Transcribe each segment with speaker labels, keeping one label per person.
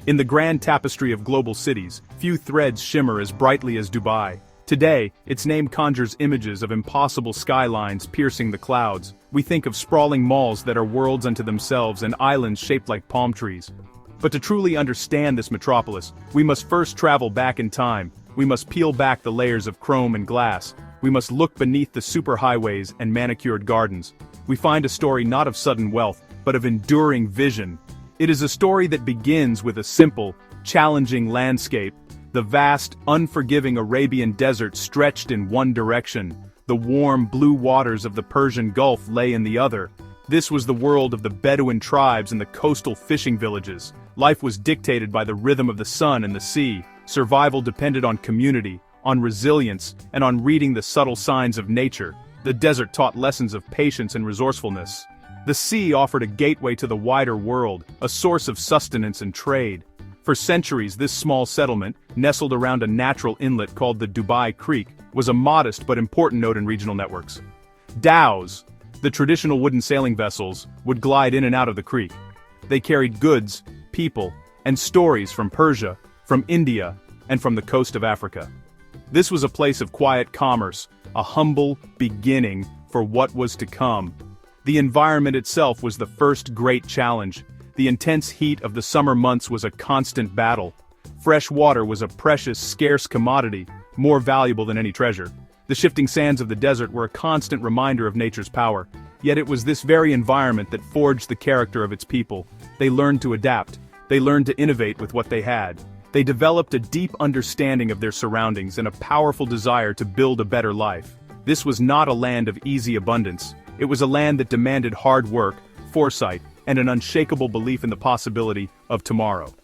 Speaker 1: In the grand tapestry of global cities, few threads shimmer as brightly as Dubai. Today, its name conjures images of impossible skylines piercing the clouds. We think of sprawling malls that are worlds unto themselves and islands shaped like palm trees. But to truly understand this metropolis, we must first travel back in time. We must peel back the layers of chrome and glass. We must look beneath the superhighways and manicured gardens. We find a story not of sudden wealth, but of enduring vision. It is a story that begins with a simple, challenging landscape. The vast, unforgiving Arabian desert stretched in one direction. The warm, blue waters of the Persian Gulf lay in the other. This was the world of the Bedouin tribes and the coastal fishing villages. Life was dictated by the rhythm of the sun and the sea. Survival depended on community, on resilience, and on reading the subtle signs of nature. The desert taught lessons of patience and resourcefulness. The sea offered a gateway to the wider world, a source of sustenance and trade. For centuries, this small settlement, nestled around a natural inlet called the Dubai Creek, was a modest but important node in regional networks. Dhows, the traditional wooden sailing vessels, would glide in and out of the creek. They carried goods, people, and stories from Persia, from India, and from the coast of Africa. This was a place of quiet commerce, a humble beginning for what was to come. The environment itself was the first great challenge. The intense heat of the summer months was a constant battle. Fresh water was a precious, scarce commodity, more valuable than any treasure. The shifting sands of the desert were a constant reminder of nature's power. Yet it was this very environment that forged the character of its people. They learned to adapt. They learned to innovate with what they had. They developed a deep understanding of their surroundings and a powerful desire to build a better life. This was not a land of easy abundance. It was a land that demanded hard work, foresight, and an unshakable belief in the possibility of tomorrow.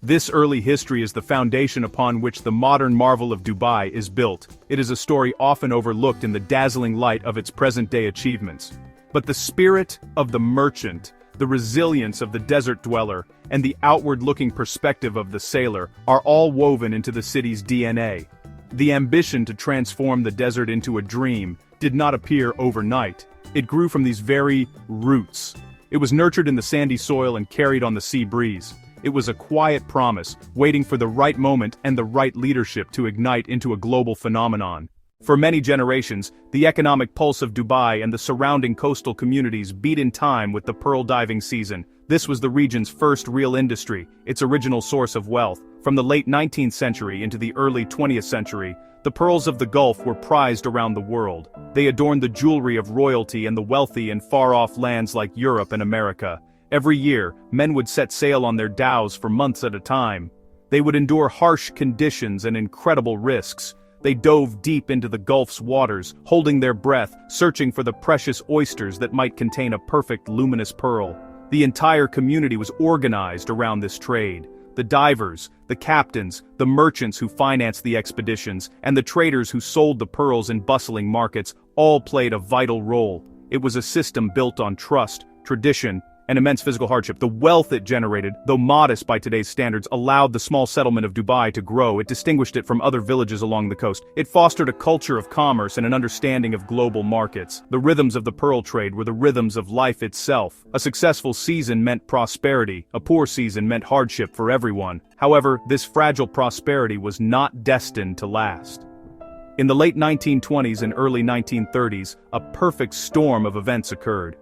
Speaker 1: This early history is the foundation upon which the modern marvel of Dubai is built. It is a story often overlooked in the dazzling light of its present-day achievements. But the spirit of the merchant, the resilience of the desert dweller, and the outward-looking perspective of the sailor are all woven into the city's DNA. The ambition to transform the desert into a dream did not appear overnight. It grew from these very roots. It was nurtured in the sandy soil and carried on the sea breeze. It was a quiet promise, waiting for the right moment and the right leadership to ignite into a global phenomenon. For many generations, the economic pulse of Dubai and the surrounding coastal communities beat in time with the pearl diving season. This was the region's first real industry, its original source of wealth. From the late 19th century into the early 20th century, the pearls of the Gulf were prized around the world. They adorned the jewelry of royalty and the wealthy in far-off lands like Europe and America. Every year, men would set sail on their dhows for months at a time. They would endure harsh conditions and incredible risks. They dove deep into the Gulf's waters, holding their breath, searching for the precious oysters that might contain a perfect luminous pearl. The entire community was organized around this trade. The divers, the captains, the merchants who financed the expeditions, and the traders who sold the pearls in bustling markets all played a vital role. It was a system built on trust, tradition, and immense physical hardship. The wealth it generated, though modest by today's standards, allowed the small settlement of Dubai to grow. It distinguished it from other villages along the coast. It fostered a culture of commerce and an understanding of global markets. The rhythms of the pearl trade were the rhythms of life itself. A successful season meant prosperity. A poor season meant hardship for everyone. However, this fragile prosperity was not destined to last. In the late 1920s and early 1930s, a perfect storm of events occurred.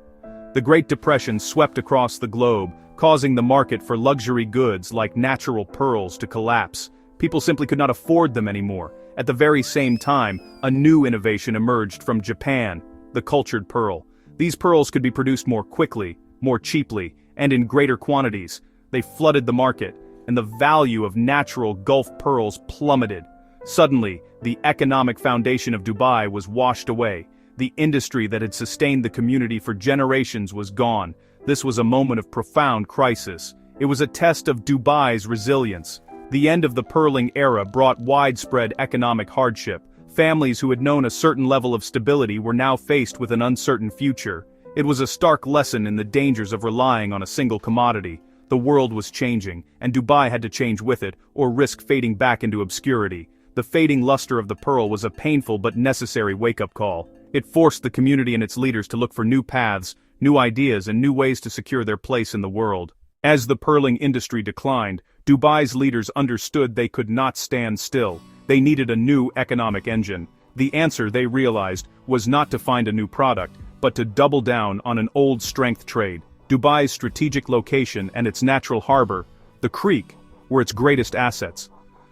Speaker 1: The Great Depression swept across the globe, causing the market for luxury goods like natural pearls to collapse. People simply could not afford them anymore. At the very same time, a new innovation emerged from Japan, the cultured pearl. These pearls could be produced more quickly, more cheaply, and in greater quantities. They flooded the market, and the value of natural Gulf pearls plummeted. Suddenly, the economic foundation of Dubai was washed away. The industry that had sustained the community for generations was gone. This was a moment of profound crisis. It was a test of Dubai's resilience. The end of the pearling era brought widespread economic hardship. Families who had known a certain level of stability were now faced with an uncertain future. It was a stark lesson in the dangers of relying on a single commodity. The world was changing, and Dubai had to change with it, or risk fading back into obscurity. The fading luster of the pearl was a painful but necessary wake-up call. It forced the community and its leaders to look for new paths, new ideas, and new ways to secure their place in the world. As the pearling industry declined, Dubai's leaders understood they could not stand still. They needed a new economic engine. The answer, they realized, was not to find a new product, but to double down on an old strength trade. Dubai's strategic location and its natural harbor, the creek, were its greatest assets.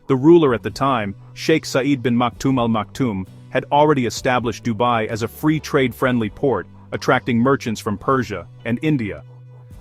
Speaker 1: The ruler at the time, Sheikh Saeed bin Maktoum Al Maktoum, had already established Dubai as a free trade-friendly port, attracting merchants from Persia and India.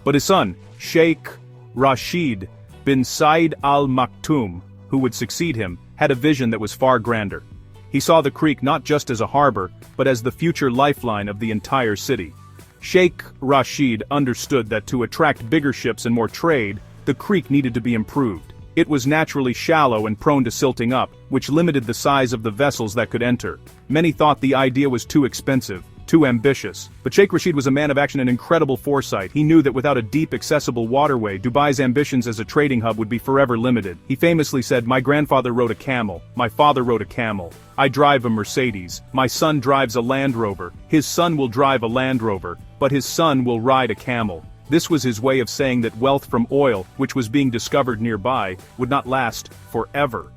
Speaker 1: But his son, Sheikh Rashid bin Saeed Al Maktoum, who would succeed him, had a vision that was far grander. He saw the creek not just as a harbor, but as the future lifeline of the entire city. Sheikh Rashid understood that to attract bigger ships and more trade, the creek needed to be improved. It was naturally shallow and prone to silting up, which limited the size of the vessels that could enter. Many thought the idea was too expensive, too ambitious. But Sheikh Rashid was a man of action and incredible foresight. He knew that without a deep, accessible waterway, Dubai's ambitions as a trading hub would be forever limited. He famously said, "My grandfather rode a camel, my father rode a camel. I drive a Mercedes, my son drives a Land Rover, his son will drive a Land Rover, but his son will ride a camel." This was his way of saying that wealth from oil, which was being discovered nearby, would not last forever.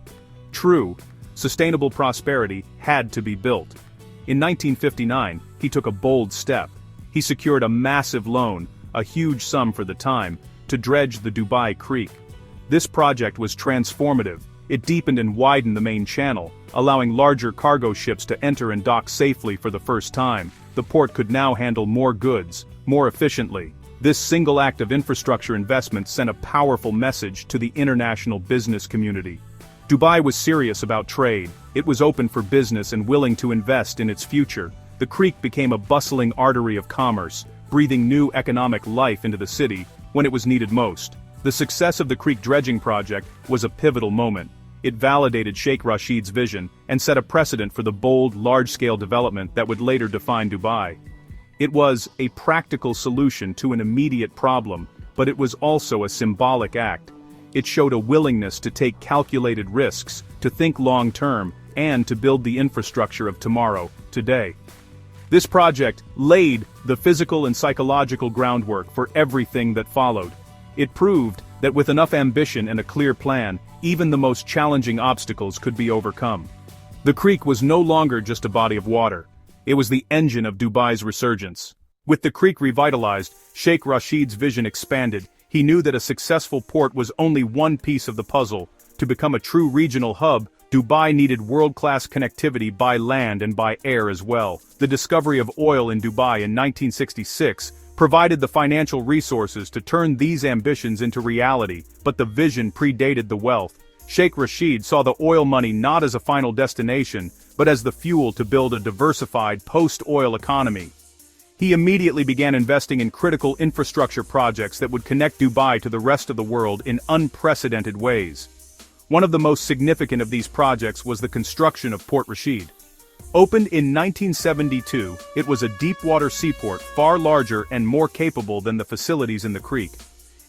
Speaker 1: True, sustainable prosperity had to be built. In 1959, he took a bold step. He secured a massive loan, a huge sum for the time, to dredge the Dubai Creek. This project was transformative. It deepened and widened the main channel, allowing larger cargo ships to enter and dock safely for the first time. The port could now handle more goods, more efficiently. This single act of infrastructure investment sent a powerful message to the international business community. Dubai was serious about trade. It was open for business and willing to invest in its future. The creek became a bustling artery of commerce, breathing new economic life into the city when it was needed most. The success of the creek dredging project was a pivotal moment. It validated Sheikh Rashid's vision and set a precedent for the bold, large-scale development that would later define Dubai. It was a practical solution to an immediate problem, but it was also a symbolic act. It showed a willingness to take calculated risks, to think long-term, and to build the infrastructure of tomorrow, today. This project laid the physical and psychological groundwork for everything that followed. It proved that with enough ambition and a clear plan, even the most challenging obstacles could be overcome. The creek was no longer just a body of water. It was the engine of Dubai's resurgence. With the creek revitalized, Sheikh Rashid's vision expanded. He knew that a successful port was only one piece of the puzzle. To become a true regional hub, Dubai needed world-class connectivity by land and by air as well. The discovery of oil in Dubai in 1966 provided the financial resources to turn these ambitions into reality, but the vision predated the wealth. Sheikh Rashid saw the oil money not as a final destination, but as the fuel to build a diversified post-oil economy. He immediately began investing in critical infrastructure projects that would connect Dubai to the rest of the world in unprecedented ways. One of the most significant of these projects was the construction of Port Rashid. Opened in 1972, it was a deep-water seaport far larger and more capable than the facilities in the creek.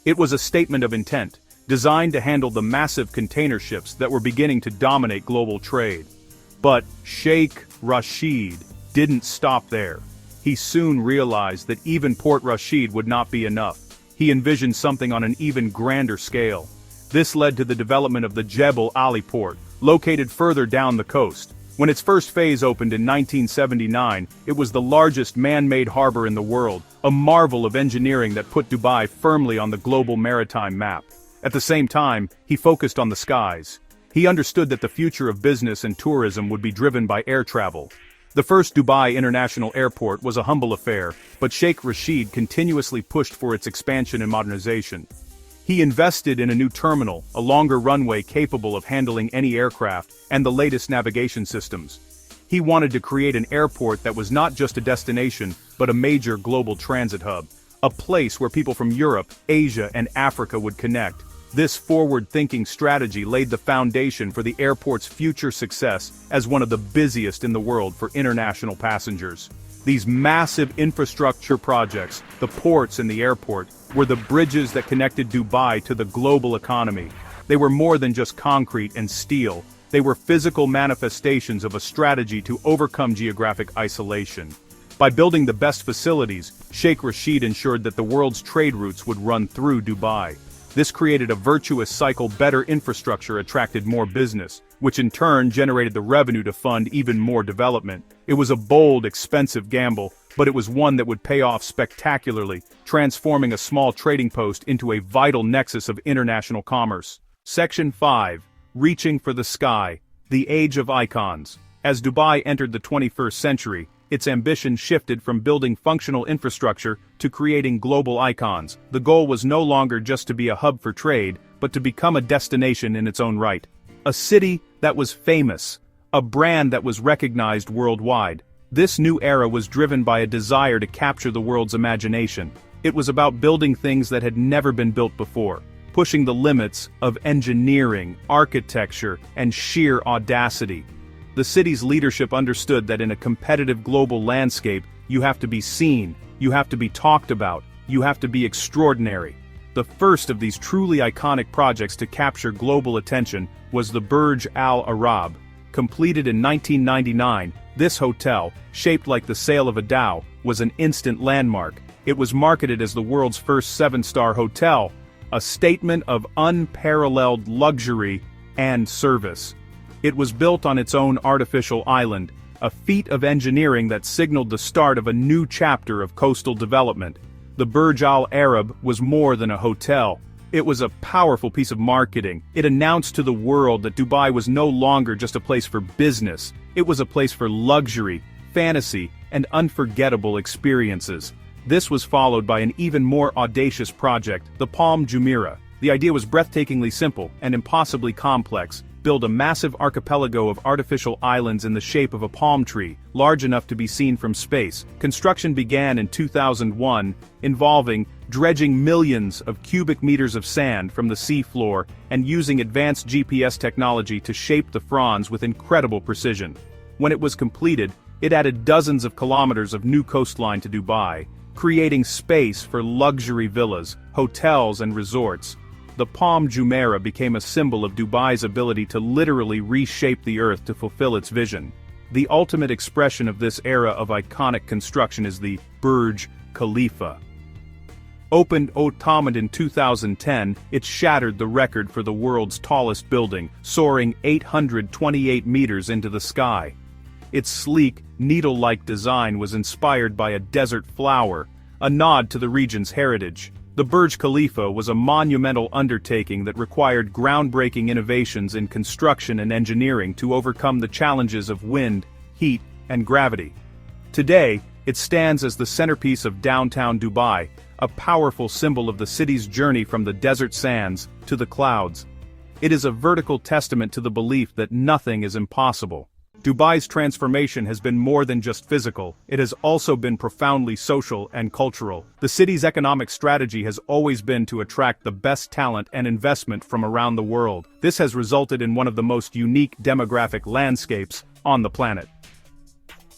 Speaker 1: It was a statement of intent, designed to handle the massive container ships that were beginning to dominate global trade. But Sheikh Rashid didn't stop there. He soon realized that even Port Rashid would not be enough. He envisioned something on an even grander scale. This led to the development of the Jebel Ali port, located further down the coast. When its first phase opened in 1979, it was the largest man-made harbor in the world, a marvel of engineering that put Dubai firmly on the global maritime map. At the same time, he focused on the skies. He understood that the future of business and tourism would be driven by air travel. The first Dubai International Airport was a humble affair, but Sheikh Rashid continuously pushed for its expansion and modernization. He invested in a new terminal, a longer runway capable of handling any aircraft, and the latest navigation systems. He wanted to create an airport that was not just a destination, but a major global transit hub, a place where people from Europe, Asia, and Africa would connect. This forward-thinking strategy laid the foundation for the airport's future success as one of the busiest in the world for international passengers. These massive infrastructure projects, the ports and the airport, were the bridges that connected Dubai to the global economy. They were more than just concrete and steel. They were physical manifestations of a strategy to overcome geographic isolation. By building the best facilities, Sheikh Rashid ensured that the world's trade routes would run through Dubai. This created a virtuous cycle. Better infrastructure attracted more business, which in turn generated the revenue to fund even more development. It was a bold, expensive gamble, but it was one that would pay off spectacularly, transforming a small trading post into a vital nexus of international commerce. Section 5. Reaching for the Sky. The Age of Icons. As Dubai entered the 21st century, its ambition shifted from building functional infrastructure to creating global icons. The goal was no longer just to be a hub for trade, but to become a destination in its own right. A city that was famous, a brand that was recognized worldwide. This new era was driven by a desire to capture the world's imagination. It was about building things that had never been built before, pushing the limits of engineering, architecture, and sheer audacity. The city's leadership understood that in a competitive global landscape, you have to be seen, you have to be talked about, you have to be extraordinary. The first of these truly iconic projects to capture global attention was the Burj Al Arab. Completed in 1999, this hotel, shaped like the sail of a dhow, was an instant landmark. It was marketed as the world's first 7-star hotel, a statement of unparalleled luxury and service. It was built on its own artificial island, a feat of engineering that signaled the start of a new chapter of coastal development. The Burj Al Arab was more than a hotel. It was a powerful piece of marketing. It announced to the world that Dubai was no longer just a place for business. It was a place for luxury, fantasy, and unforgettable experiences. This was followed by an even more audacious project, the Palm Jumeirah. The idea was breathtakingly simple and impossibly complex. Build a massive archipelago of artificial islands in the shape of a palm tree, large enough to be seen from space. Construction began in 2001, involving dredging millions of cubic meters of sand from the sea floor and using advanced GPS technology to shape the fronds with incredible precision. When it was completed, it added dozens of kilometers of new coastline to Dubai, creating space for luxury villas, hotels, and resorts. The Palm Jumeirah became a symbol of Dubai's ability to literally reshape the earth to fulfill its vision. The ultimate expression of this era of iconic construction is the Burj Khalifa. Opened automated in 2010, it shattered the record for the world's tallest building, soaring 828 meters into the sky. Its sleek, needle-like design was inspired by a desert flower, a nod to the region's heritage. The Burj Khalifa was a monumental undertaking that required groundbreaking innovations in construction and engineering to overcome the challenges of wind, heat, and gravity. Today, it stands as the centerpiece of downtown Dubai, a powerful symbol of the city's journey from the desert sands to the clouds. It is a vertical testament to the belief that nothing is impossible. Dubai's transformation has been more than just physical, it has also been profoundly social and cultural. The city's economic strategy has always been to attract the best talent and investment from around the world. This has resulted in one of the most unique demographic landscapes on the planet.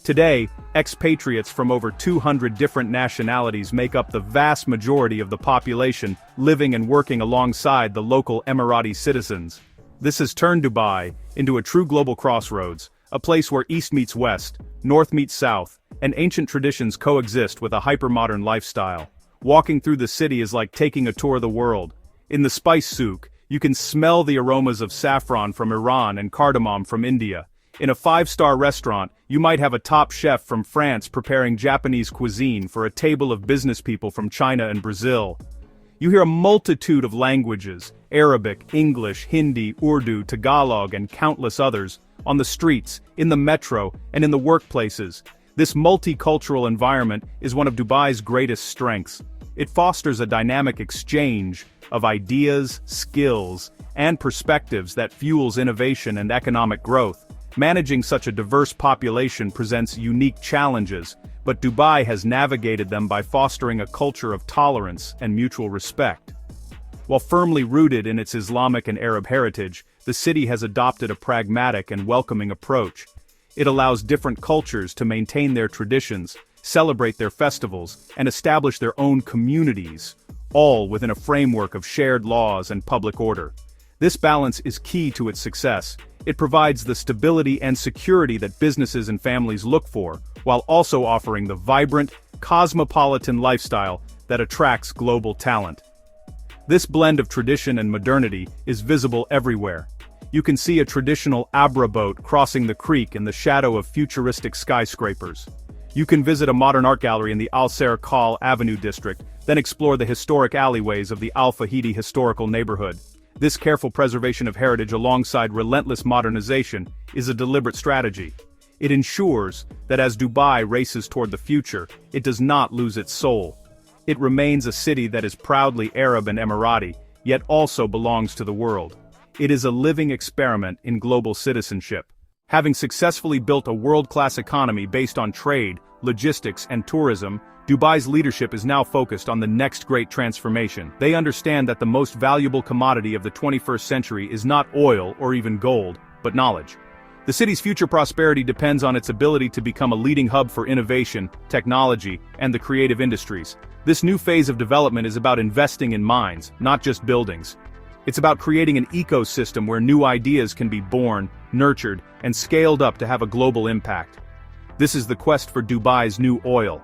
Speaker 1: Today, expatriates from over 200 different nationalities make up the vast majority of the population, living and working alongside the local Emirati citizens. This has turned Dubai into a true global crossroads, a place where East meets West, North meets South, and ancient traditions coexist with a hypermodern lifestyle. Walking through the city is like taking a tour of the world. In the spice souk, you can smell the aromas of saffron from Iran and cardamom from India. In a 5-star restaurant, you might have a top chef from France preparing Japanese cuisine for a table of business people from China and Brazil. You hear a multitude of languages, Arabic, English, Hindi, Urdu, Tagalog, and countless others, on the streets, in the metro, and in the workplaces. This multicultural environment is one of Dubai's greatest strengths. It fosters a dynamic exchange of ideas, skills, and perspectives that fuels innovation and economic growth. Managing such a diverse population presents unique challenges, but Dubai has navigated them by fostering a culture of tolerance and mutual respect. While firmly rooted in its Islamic and Arab heritage, the city has adopted a pragmatic and welcoming approach. It allows different cultures to maintain their traditions, celebrate their festivals, and establish their own communities, all within a framework of shared laws and public order. This balance is key to its success. It provides the stability and security that businesses and families look for, while also offering the vibrant, cosmopolitan lifestyle that attracts global talent. This blend of tradition and modernity is visible everywhere. You can see a traditional Abra boat crossing the creek in the shadow of futuristic skyscrapers. You can visit a modern art gallery in the Al Ser Khal Avenue district, then explore the historic alleyways of the Al Fahidi historical neighborhood. This careful preservation of heritage alongside relentless modernization is a deliberate strategy. It ensures that as Dubai races toward the future, it does not lose its soul. It remains a city that is proudly Arab and Emirati, yet also belongs to the world. It is a living experiment in global citizenship. Having successfully built a world-class economy based on trade, logistics, and tourism, Dubai's leadership is now focused on the next great transformation. They understand that the most valuable commodity of the 21st century is not oil or even gold, but knowledge. The city's future prosperity depends on its ability to become a leading hub for innovation, technology, and the creative industries. This new phase of development is about investing in minds, not just buildings. It's about creating an ecosystem where new ideas can be born, nurtured, and scaled up to have a global impact. This is the quest for Dubai's new oil.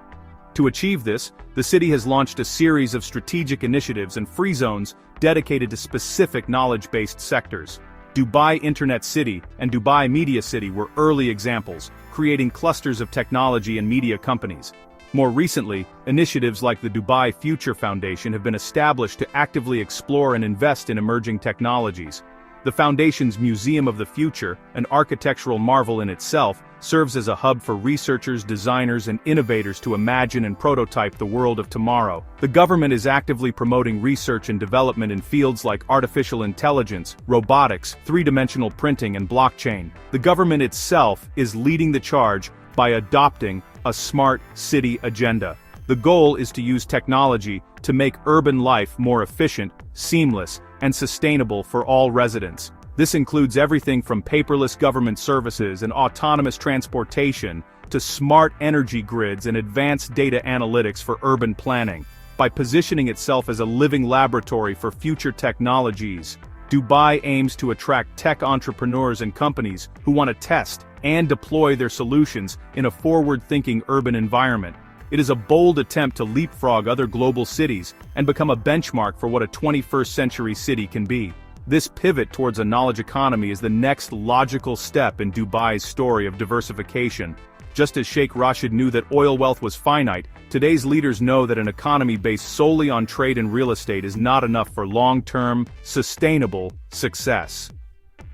Speaker 1: To achieve this, the city has launched a series of strategic initiatives and free zones dedicated to specific knowledge-based sectors. Dubai Internet City and Dubai Media City were early examples, creating clusters of technology and media companies. More recently, initiatives like the Dubai Future Foundation have been established to actively explore and invest in emerging technologies. The foundation's Museum of the Future, an architectural marvel in itself, serves as a hub for researchers, designers, and innovators to imagine and prototype the world of tomorrow. The government is actively promoting research and development in fields like artificial intelligence, robotics, three-dimensional printing, and blockchain. The government itself is leading the charge by adopting a smart city agenda. The goal is to use technology to make urban life more efficient, seamless, and sustainable for all residents. This includes everything from paperless government services and autonomous transportation to smart energy grids and advanced data analytics for urban planning. By positioning itself as a living laboratory for future technologies, Dubai aims to attract tech entrepreneurs and companies who want to test and deploy their solutions in a forward-thinking urban environment. It is a bold attempt to leapfrog other global cities and become a benchmark for what a 21st century city can be. This pivot towards a knowledge economy is the next logical step in Dubai's story of diversification. Just as Sheikh Rashid knew that oil wealth was finite, today's leaders know that an economy based solely on trade and real estate is not enough for long-term, sustainable success.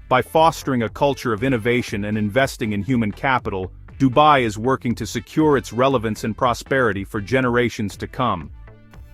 Speaker 1: By fostering a culture of innovation and investing in human capital, Dubai is working to secure its relevance and prosperity for generations to come.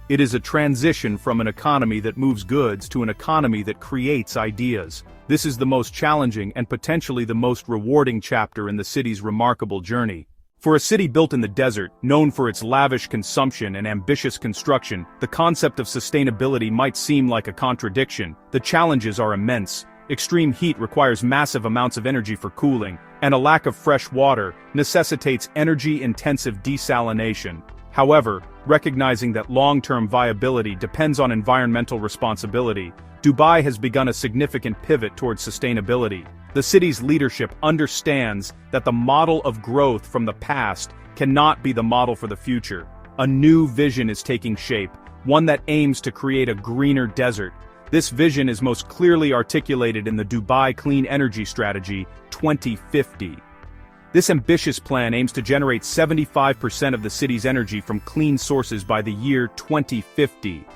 Speaker 1: It is a transition from an economy that moves goods to an economy that creates ideas. This is the most challenging and potentially the most rewarding chapter in the city's remarkable journey. For a city built in the desert, known for its lavish consumption and ambitious construction, the concept of sustainability might seem like a contradiction. The challenges are immense. Extreme heat requires massive amounts of energy for cooling, and a lack of fresh water necessitates energy-intensive desalination. However, recognizing that long-term viability depends on environmental responsibility, Dubai has begun a significant pivot towards sustainability. The city's leadership understands that the model of growth from the past cannot be the model for the future. A new vision is taking shape, one that aims to create a greener desert. This vision is most clearly articulated in the Dubai Clean Energy Strategy 2050. This ambitious plan aims to generate 75% of the city's energy from clean sources by the year 2050.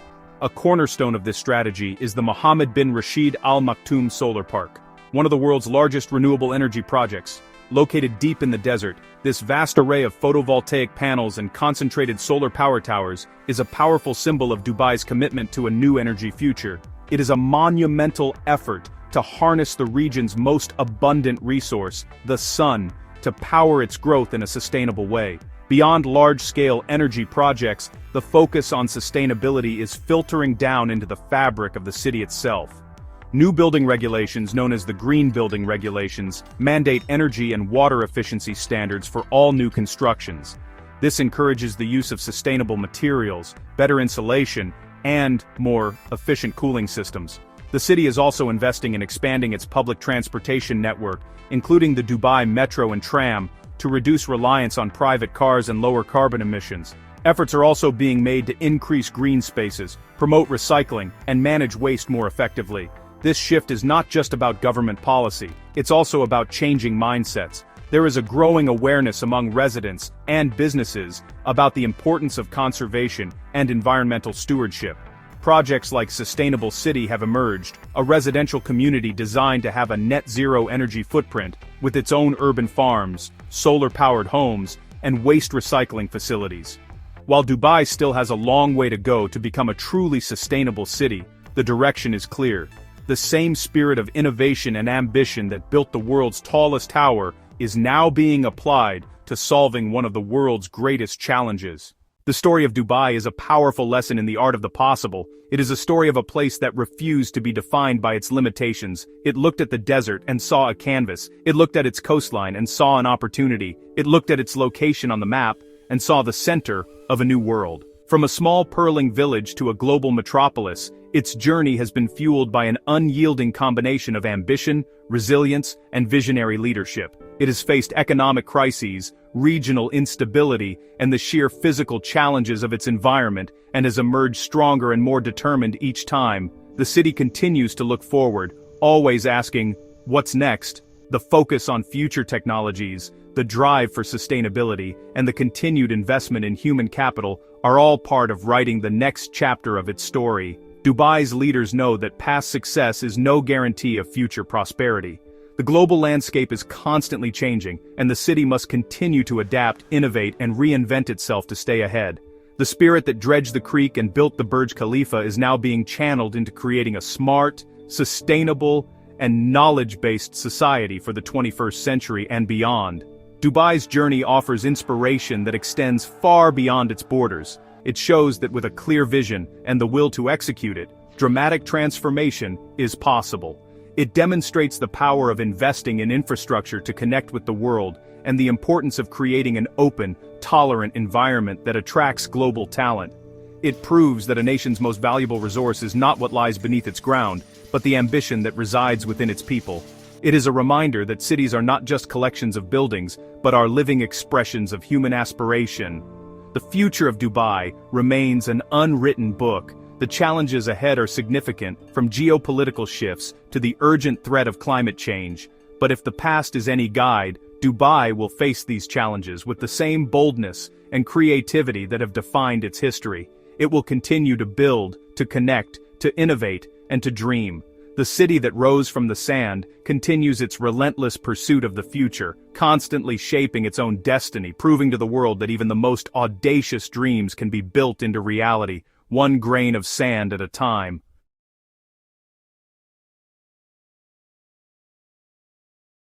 Speaker 1: A cornerstone of this strategy is the Mohammed bin Rashid Al Maktoum Solar Park, one of the world's largest renewable energy projects. Located deep in the desert, this vast array of photovoltaic panels and concentrated solar power towers is a powerful symbol of Dubai's commitment to a new energy future. It is a monumental effort to harness the region's most abundant resource, the sun, to power its growth in a sustainable way. Beyond large-scale energy projects, the focus on sustainability is filtering down into the fabric of the city itself. New building regulations, known as the Green Building Regulations, mandate energy and water efficiency standards for all new constructions. This encourages the use of sustainable materials, better insulation, and more efficient cooling systems. The city is also investing in expanding its public transportation network, including the Dubai Metro and Tram, to reduce reliance on private cars and lower carbon emissions. Efforts are also being made to increase green spaces, promote recycling, and manage waste more effectively. This shift is not just about government policy, it's also about changing mindsets. There is a growing awareness among residents and businesses about the importance of conservation and environmental stewardship. Projects like Sustainable City have emerged, a residential community designed to have a net-zero energy footprint, with its own urban farms, solar-powered homes, and waste recycling facilities. While Dubai still has a long way to go to become a truly sustainable city, the direction is clear. The same spirit of innovation and ambition that built the world's tallest tower is now being applied to solving one of the world's greatest challenges. The story of Dubai is a powerful lesson in the art of the possible. It is a story of a place that refused to be defined by its limitations. It looked at the desert and saw a canvas. It looked at its coastline and saw an opportunity. It looked at its location on the map and saw the center of a new world. From a small purling village to a global metropolis, its journey has been fueled by an unyielding combination of ambition, resilience, and visionary leadership. It has faced economic crises, regional instability, and the sheer physical challenges of its environment, and has emerged stronger and more determined each time. The city continues to look forward, always asking, what's next? The focus on future technologies, the drive for sustainability, and the continued investment in human capital are all part of writing the next chapter of its story. Dubai's leaders know that past success is no guarantee of future prosperity. The global landscape is constantly changing, and the city must continue to adapt, innovate, and reinvent itself to stay ahead. The spirit that dredged the creek and built the Burj Khalifa is now being channeled into creating a smart, sustainable, and knowledge-based society for the 21st century and beyond. Dubai's journey offers inspiration that extends far beyond its borders. It shows that with a clear vision and the will to execute it, dramatic transformation is possible. It demonstrates the power of investing in infrastructure to connect with the world, and the importance of creating an open, tolerant environment that attracts global talent. It proves that a nation's most valuable resource is not what lies beneath its ground, but the ambition that resides within its people. It is a reminder that cities are not just collections of buildings, but are living expressions of human aspiration. The future of Dubai remains an unwritten book. The challenges ahead are significant, from geopolitical shifts to the urgent threat of climate change. But if the past is any guide, Dubai will face these challenges with the same boldness and creativity that have defined its history. It will continue to build, to connect, to innovate, and to dream. The city that rose from the sand continues its relentless pursuit of the future, constantly shaping its own destiny, proving to the world that even the most audacious dreams can be built into reality, one grain of sand at a time.